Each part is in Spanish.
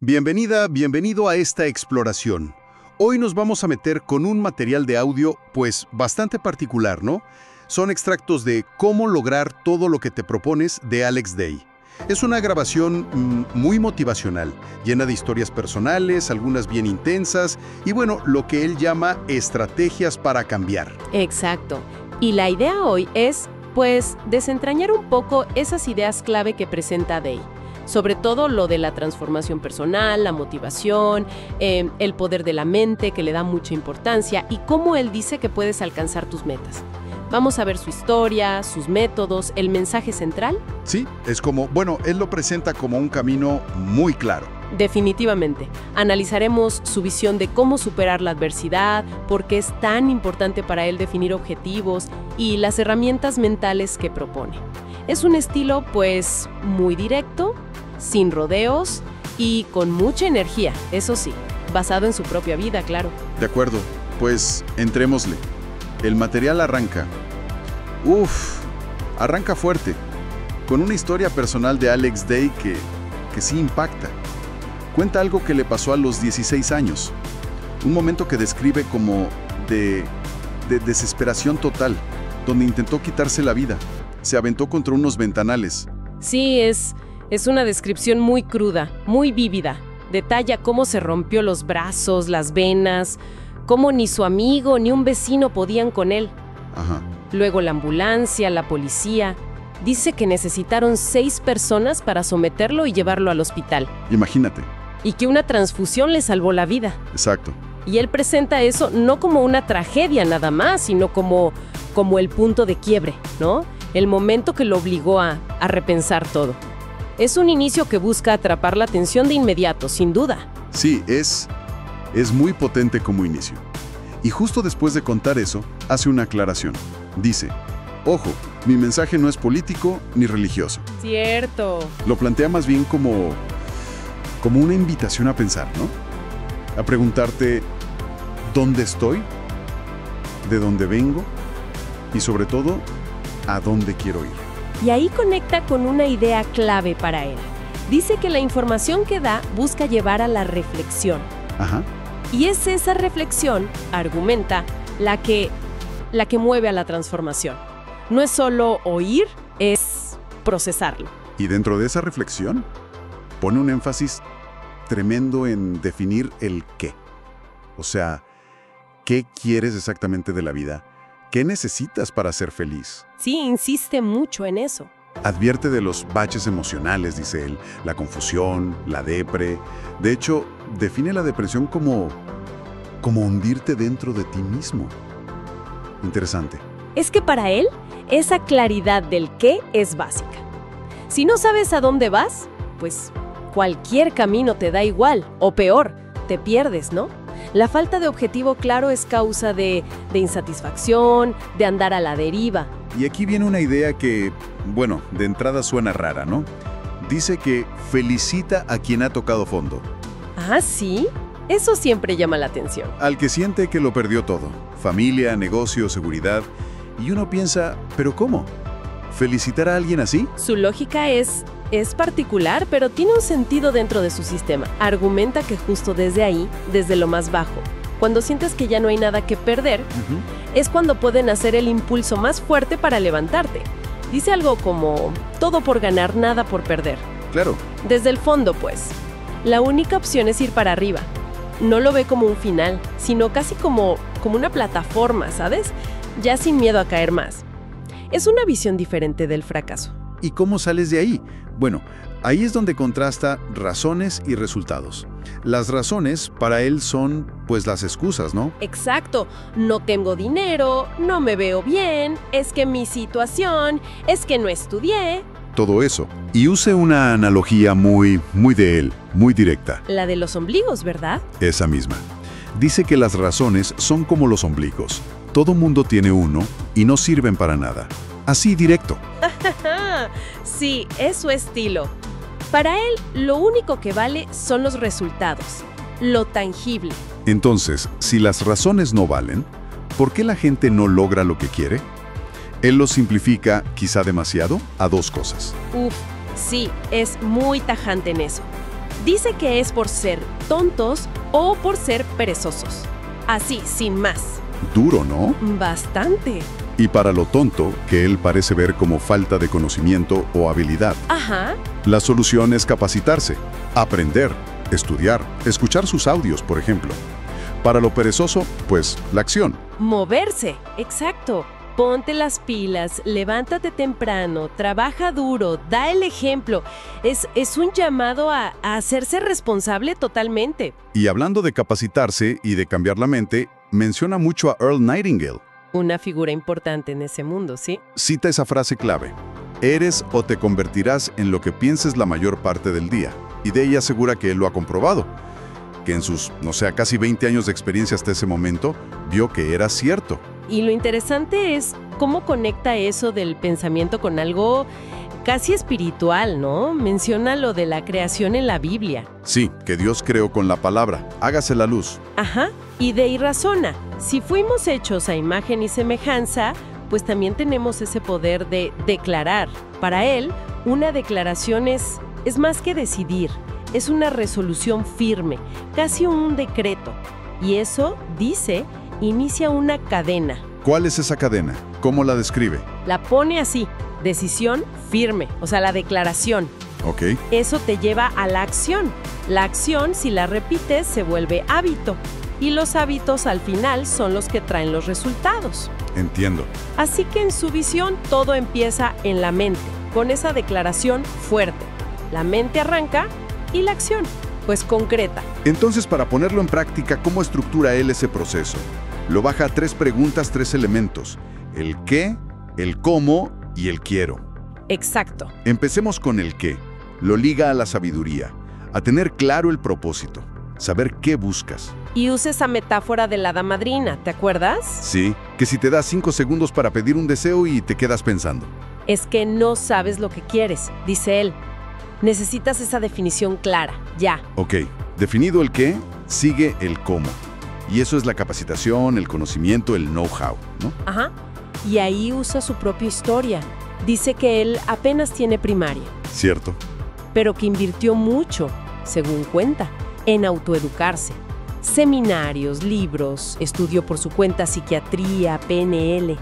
Bienvenida, bienvenido a esta exploración. Hoy nos vamos a meter con un material de audio, pues, bastante particular, ¿no? Son extractos de Cómo lograr todo lo que te propones de Alex Day. Es una grabación muy motivacional, llena de historias personales, algunas bien intensas, y bueno, lo que él llama estrategias para cambiar. Exacto. Y la idea hoy es, pues, desentrañar un poco esas ideas clave que presenta Day. Sobre todo lo de la transformación personal, la motivación, el poder de la mente, que le da mucha importancia, y cómo él dice que puedes alcanzar tus metas. Vamos a ver su historia, sus métodos, el mensaje central. Sí, es como, bueno, él lo presenta como un camino muy claro. Definitivamente. Analizaremos su visión de cómo superar la adversidad, por qué es tan importante para él definir objetivos y las herramientas mentales que propone. Es un estilo, pues, muy directo, sin rodeos y con mucha energía, eso sí, basado en su propia vida, claro. De acuerdo, pues entrémosle. El material arranca. Arranca fuerte, con una historia personal de Alex Day que sí impacta. Cuenta algo que le pasó a los 16 años, un momento que describe como de desesperación total, donde intentó quitarse la vida. Se aventó contra unos ventanales. Sí, es una descripción muy cruda, muy vívida. Detalla cómo se rompió los brazos, las venas, cómo ni su amigo ni un vecino podían con él. Ajá. Luego la ambulancia, la policía. Dice que necesitaron 6 personas para someterlo y llevarlo al hospital. Imagínate. Y que una transfusión le salvó la vida. Exacto. Y él presenta eso no como una tragedia nada más, sino como el punto de quiebre, ¿no? El momento que lo obligó a repensar todo. Es un inicio que busca atrapar la atención de inmediato, sin duda. Sí, es muy potente como inicio. Y justo después de contar eso, hace una aclaración. Dice, ojo, mi mensaje no es político ni religioso. Cierto. Lo plantea más bien como una invitación a pensar, ¿no? A preguntarte, ¿dónde estoy? ¿De dónde vengo? Y sobre todo, ¿a dónde quiero ir? Y ahí conecta con una idea clave para él. Dice que la información que da busca llevar a la reflexión. Ajá. Y es esa reflexión, argumenta, la que mueve a la transformación. No es solo oír, es procesarlo. Y dentro de esa reflexión, pone un énfasis tremendo en definir el qué. O sea, ¿qué quieres exactamente de la vida? ¿Qué necesitas para ser feliz? Sí, insiste mucho en eso. Advierte de los baches emocionales, dice él, la confusión, la depre. De hecho, define la depresión como hundirte dentro de ti mismo. Interesante. Es que para él, esa claridad del qué es básica. Si no sabes a dónde vas, pues cualquier camino te da igual, o peor, te pierdes, ¿no? La falta de objetivo claro es causa de insatisfacción, de andar a la deriva. Y aquí viene una idea que, bueno, de entrada suena rara, ¿no? Dice que felicita a quien ha tocado fondo. ¿Ah, sí? Eso siempre llama la atención. Al que siente que lo perdió todo. Familia, negocio, seguridad. Y uno piensa, ¿pero cómo? ¿Felicitar a alguien así? Su lógica es particular, pero tiene un sentido dentro de su sistema. Argumenta que justo desde ahí, desde lo más bajo, cuando sientes que ya no hay nada que perder, es cuando pueden hacer el impulso más fuerte para levantarte. Dice algo como, todo por ganar, nada por perder. Claro. Desde el fondo, pues. La única opción es ir para arriba. No lo ve como un final, sino casi como una plataforma, ¿sabes? Ya sin miedo a caer más. Es una visión diferente del fracaso. ¿Y cómo sales de ahí? Bueno, ahí es donde contrasta razones y resultados. Las razones para él son, pues, las excusas, ¿no? Exacto. No tengo dinero, no me veo bien, es que mi situación, es que no estudié. Todo eso. Y use una analogía muy de él, muy directa. La de los ombligos, ¿verdad? Esa misma. Dice que las razones son como los ombligos. Todo mundo tiene uno y no sirven para nada. Así directo. Sí, es su estilo. Para él, lo único que vale son los resultados, lo tangible. Entonces, si las razones no valen, ¿por qué la gente no logra lo que quiere? Él lo simplifica, quizá demasiado, a 2 cosas. Sí, es muy tajante en eso. Dice que es por ser tontos o por ser perezosos. Así, sin más. Duro, ¿no? Bastante. Y para lo tonto, que él parece ver como falta de conocimiento o habilidad. Ajá. La solución es capacitarse, aprender, estudiar, escuchar sus audios, por ejemplo. Para lo perezoso, pues, la acción. Moverse. Exacto. Ponte las pilas, levántate temprano, trabaja duro, da el ejemplo. Es un llamado a hacerse responsable totalmente. Y hablando de capacitarse y de cambiar la mente, menciona mucho a Earl Nightingale. Una figura importante en ese mundo, ¿sí? Cita esa frase clave. Eres o te convertirás en lo que pienses la mayor parte del día. Y de ella asegura que él lo ha comprobado. Que en sus, casi 20 años de experiencia hasta ese momento, vio que era cierto. Y lo interesante es cómo conecta eso del pensamiento con algo casi espiritual, ¿no? Menciona lo de la creación en la Biblia. Sí, que Dios creó con la palabra. Hágase la luz. Ajá. Y de ahí razona. Si fuimos hechos a imagen y semejanza, pues también tenemos ese poder de declarar. Para él, una declaración es más que decidir. Es una resolución firme, casi un decreto. Y eso, dice, inicia una cadena. ¿Cuál es esa cadena? ¿Cómo la describe? La pone así, decisión firme, o sea, la declaración. Ok. Eso te lleva a la acción. La acción, si la repites, se vuelve hábito. Y los hábitos al final son los que traen los resultados. Entiendo. Así que en su visión todo empieza en la mente, con esa declaración fuerte. La mente arranca y la acción, pues concreta. Entonces, para ponerlo en práctica, ¿cómo estructura él ese proceso? Lo baja a 3 preguntas, 3 elementos. El qué, el cómo y el quiero. Exacto. Empecemos con el qué. Lo liga a la sabiduría, a tener claro el propósito, saber qué buscas. Y usa esa metáfora de la hada madrina, ¿te acuerdas? Sí, que si te das 5 segundos para pedir un deseo y te quedas pensando. Es que no sabes lo que quieres, dice él. Necesitas esa definición clara, ya. Ok, definido el qué, sigue el cómo. Y eso es la capacitación, el conocimiento, el know-how, ¿no? Ajá. Y ahí usa su propia historia. Dice que él apenas tiene primaria. Cierto. Pero que invirtió mucho, según cuenta, en autoeducarse. Seminarios, libros, estudió por su cuenta psiquiatría, PNL.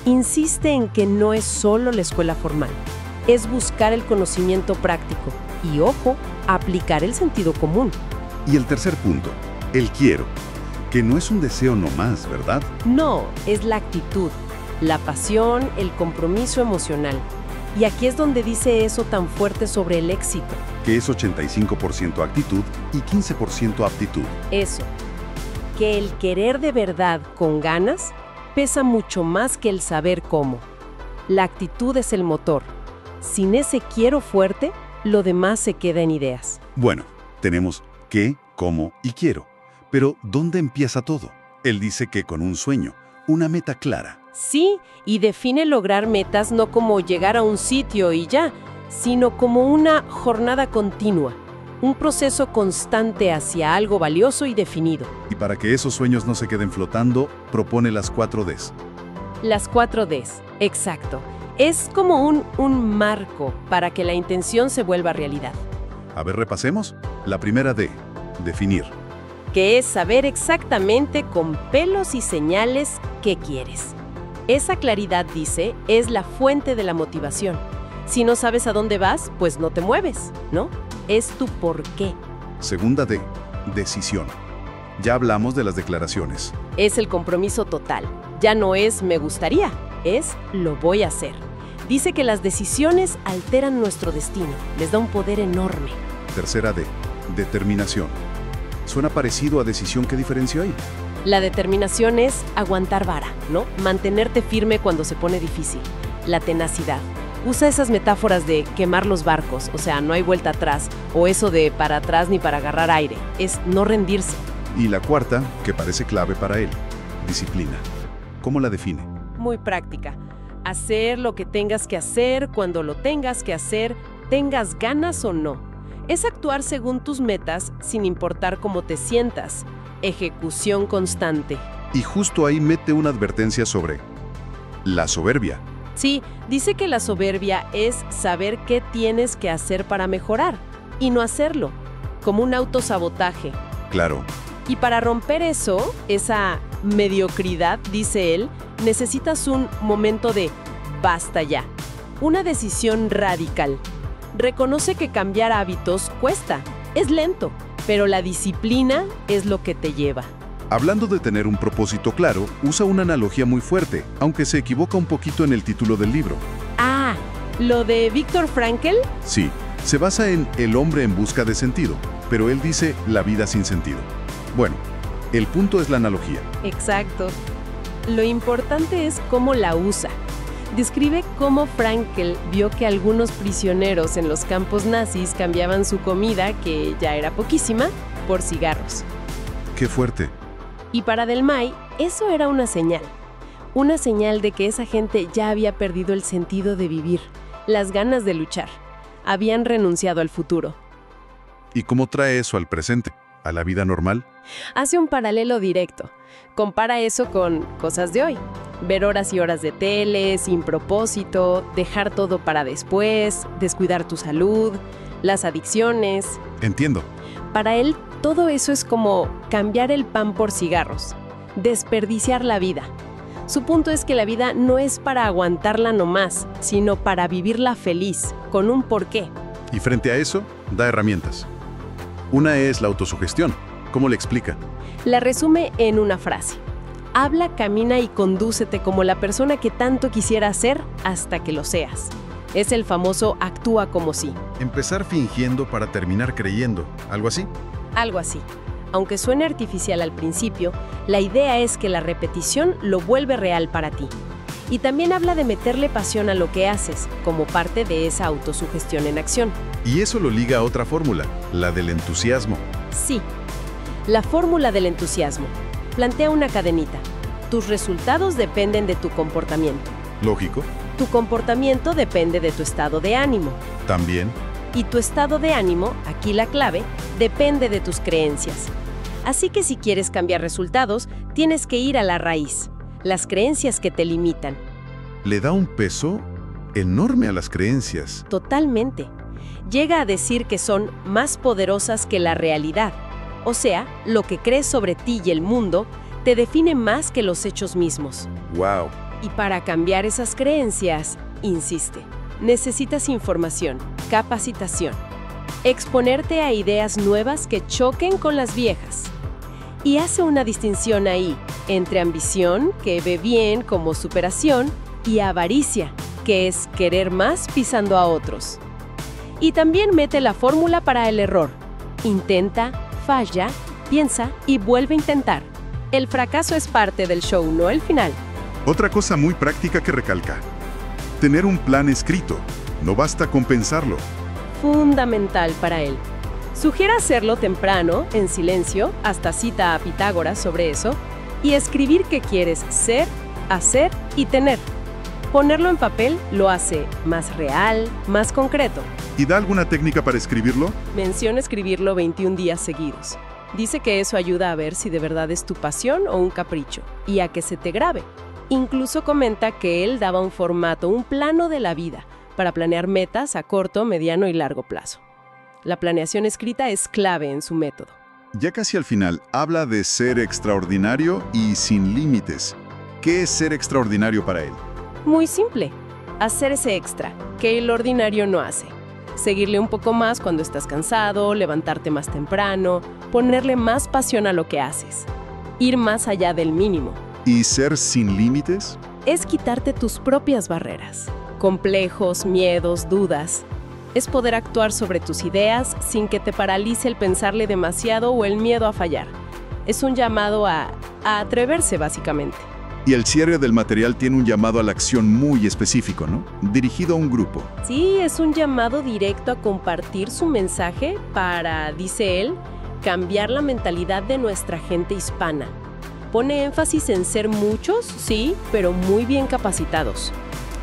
Insiste en que no es solo la escuela formal. Es buscar el conocimiento práctico y, ojo, aplicar el sentido común. Y el tercer punto, el quiero, que no es un deseo nomás, ¿verdad? No, es la actitud, la pasión, el compromiso emocional. Y aquí es donde dice eso tan fuerte sobre el éxito. Que es 85% actitud y 15% aptitud. Eso, que el querer de verdad con ganas pesa mucho más que el saber cómo. La actitud es el motor. Sin ese quiero fuerte, lo demás se queda en ideas. Bueno, tenemos qué, cómo y quiero. Pero, ¿dónde empieza todo? Él dice que con un sueño, una meta clara. Sí, y define lograr metas no como llegar a un sitio y ya, sino como una jornada continua, un proceso constante hacia algo valioso y definido. Y para que esos sueños no se queden flotando, propone las 4 Ds. Las 4 Ds, exacto. Es como un marco para que la intención se vuelva realidad. A ver, repasemos. La primera D, definir. Que es saber exactamente con pelos y señales qué quieres. Esa claridad, dice, es la fuente de la motivación. Si no sabes a dónde vas, pues no te mueves, ¿no? Es tu por qué. Segunda D, decisión. Ya hablamos de las declaraciones. Es el compromiso total. Ya no es me gustaría, es lo voy a hacer. Dice que las decisiones alteran nuestro destino, les da un poder enorme. Tercera D, determinación. Suena parecido a decisión. ¿Qué diferencia hay? La determinación es aguantar vara, ¿no? Mantenerte firme cuando se pone difícil. La tenacidad. Usa esas metáforas de quemar los barcos, o sea, no hay vuelta atrás, o eso de para atrás ni para agarrar aire. Es no rendirse. Y la cuarta, que parece clave para él, disciplina. ¿Cómo la define? Muy práctica. Hacer lo que tengas que hacer cuando lo tengas que hacer, tengas ganas o no. Es actuar según tus metas sin importar cómo te sientas. Ejecución constante. Y justo ahí mete una advertencia sobre la soberbia. Sí, dice que la soberbia es saber qué tienes que hacer para mejorar y no hacerlo. como un autosabotaje. Claro. Y para romper eso, esa mediocridad, dice él, necesitas un momento de basta ya. Una decisión radical. Reconoce que cambiar hábitos cuesta, es lento, pero la disciplina es lo que te lleva. Hablando de tener un propósito claro, usa una analogía muy fuerte, aunque se equivoca un poquito en el título del libro. Ah, ¿lo de Viktor Frankl? Sí, se basa en El hombre en busca de sentido, pero él dice la vida sin sentido. Bueno, el punto es la analogía. Exacto. Lo importante es cómo la usa. Describe cómo Frankl vio que algunos prisioneros en los campos nazis cambiaban su comida, que ya era poquísima, por cigarros. ¡Qué fuerte! Y para Del May, eso era una señal de que esa gente ya había perdido el sentido de vivir, las ganas de luchar. Habían renunciado al futuro. ¿Y cómo trae eso al presente, a la vida normal? Hace un paralelo directo. Compara eso con cosas de hoy. Ver horas y horas de tele, sin propósito, dejar todo para después, descuidar tu salud, las adicciones. Entiendo. Para él, todo eso es como cambiar el pan por cigarros, desperdiciar la vida. Su punto es que la vida no es para aguantarla nomás, sino para vivirla feliz, con un porqué. Y frente a eso, da herramientas. Una es la autosugestión. ¿Cómo le explica? La resume en una frase. Habla, camina y condúcete como la persona que tanto quisiera ser hasta que lo seas. Es el famoso actúa como si. Empezar fingiendo para terminar creyendo. ¿Algo así? Algo así. Aunque suene artificial al principio, la idea es que la repetición lo vuelve real para ti. Y también habla de meterle pasión a lo que haces, como parte de esa autosugestión en acción. Y eso lo liga a otra fórmula, la del entusiasmo. Sí. La fórmula del entusiasmo. Plantea una cadenita. Tus resultados dependen de tu comportamiento. Lógico. Tu comportamiento depende de tu estado de ánimo. También. Y tu estado de ánimo, aquí la clave, depende de tus creencias. Así que si quieres cambiar resultados, tienes que ir a la raíz, las creencias que te limitan. Le da un peso enorme a las creencias. Totalmente. Llega a decir que son más poderosas que la realidad. O sea, lo que crees sobre ti y el mundo te define más que los hechos mismos. ¡Wow! Y para cambiar esas creencias, insiste, necesitas información, capacitación, exponerte a ideas nuevas que choquen con las viejas. Y hace una distinción ahí entre ambición, que ve bien como superación, y avaricia, que es querer más pisando a otros. Y también mete la fórmula para el error. Intenta, falla, piensa y vuelve a intentar. El fracaso es parte del show, no el final. Otra cosa muy práctica que recalca. Tener un plan escrito. No basta con pensarlo. Fundamental para él. Sugiere hacerlo temprano, en silencio, hasta cita a Pitágoras sobre eso, y escribir qué quieres ser, hacer y tener. Ponerlo en papel lo hace más real, más concreto. ¿Y da alguna técnica para escribirlo? Menciona escribirlo 21 días seguidos. Dice que eso ayuda a ver si de verdad es tu pasión o un capricho, y a que se te grabe. Incluso comenta que él daba un formato, un plano de la vida, para planear metas a corto, mediano y largo plazo. La planeación escrita es clave en su método. Ya casi al final, habla de ser extraordinario y sin límites. ¿Qué es ser extraordinario para él? Muy simple. Hacer ese extra, que el ordinario no hace. Seguirle un poco más cuando estás cansado, levantarte más temprano, ponerle más pasión a lo que haces. Ir más allá del mínimo. ¿Y ser sin límites? Es quitarte tus propias barreras. Complejos, miedos, dudas. Es poder actuar sobre tus ideas sin que te paralice el pensarle demasiado o el miedo a fallar. Es un llamado a atreverse, básicamente. Y el cierre del material tiene un llamado a la acción muy específico, ¿no? Dirigido a un grupo. Sí, es un llamado directo a compartir su mensaje para, dice él, cambiar la mentalidad de nuestra gente hispana. Pone énfasis en ser muchos, sí, pero muy bien capacitados.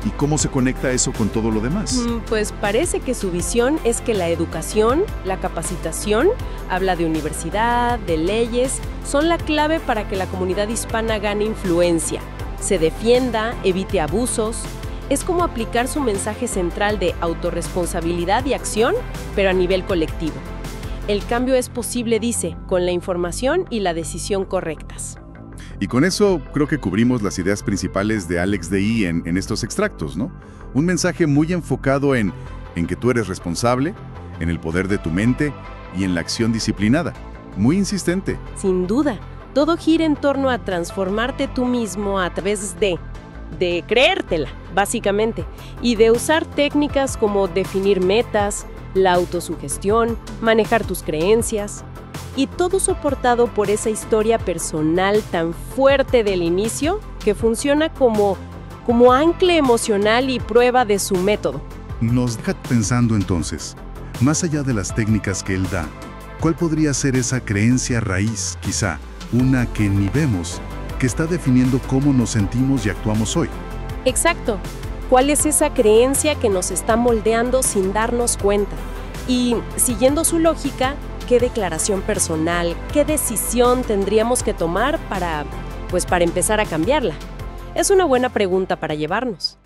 ¿Y cómo se conecta eso con todo lo demás? Pues parece que su visión es que la educación, la capacitación, habla de universidad, de leyes, son la clave para que la comunidad hispana gane influencia, se defienda, evite abusos. Es como aplicar su mensaje central de autorresponsabilidad y acción, pero a nivel colectivo. El cambio es posible, dice, con la información y la decisión correctas. Y con eso creo que cubrimos las ideas principales de Alex DeY en estos extractos, ¿no? Un mensaje muy enfocado en que tú eres responsable, en el poder de tu mente y en la acción disciplinada. Muy insistente. Sin duda, todo gira en torno a transformarte tú mismo a través de creértela, básicamente, y de usar técnicas como definir metas, la autosugestión, manejar tus creencias, y todo soportado por esa historia personal tan fuerte del inicio que funciona como ancla emocional y prueba de su método. Nos deja pensando entonces, más allá de las técnicas que él da, ¿cuál podría ser esa creencia raíz, quizá, una que ni vemos, que está definiendo cómo nos sentimos y actuamos hoy? Exacto. ¿Cuál es esa creencia que nos está moldeando sin darnos cuenta? Y, siguiendo su lógica, ¿qué declaración personal, qué decisión tendríamos que tomar para empezar a cambiarla? Es una buena pregunta para llevarnos.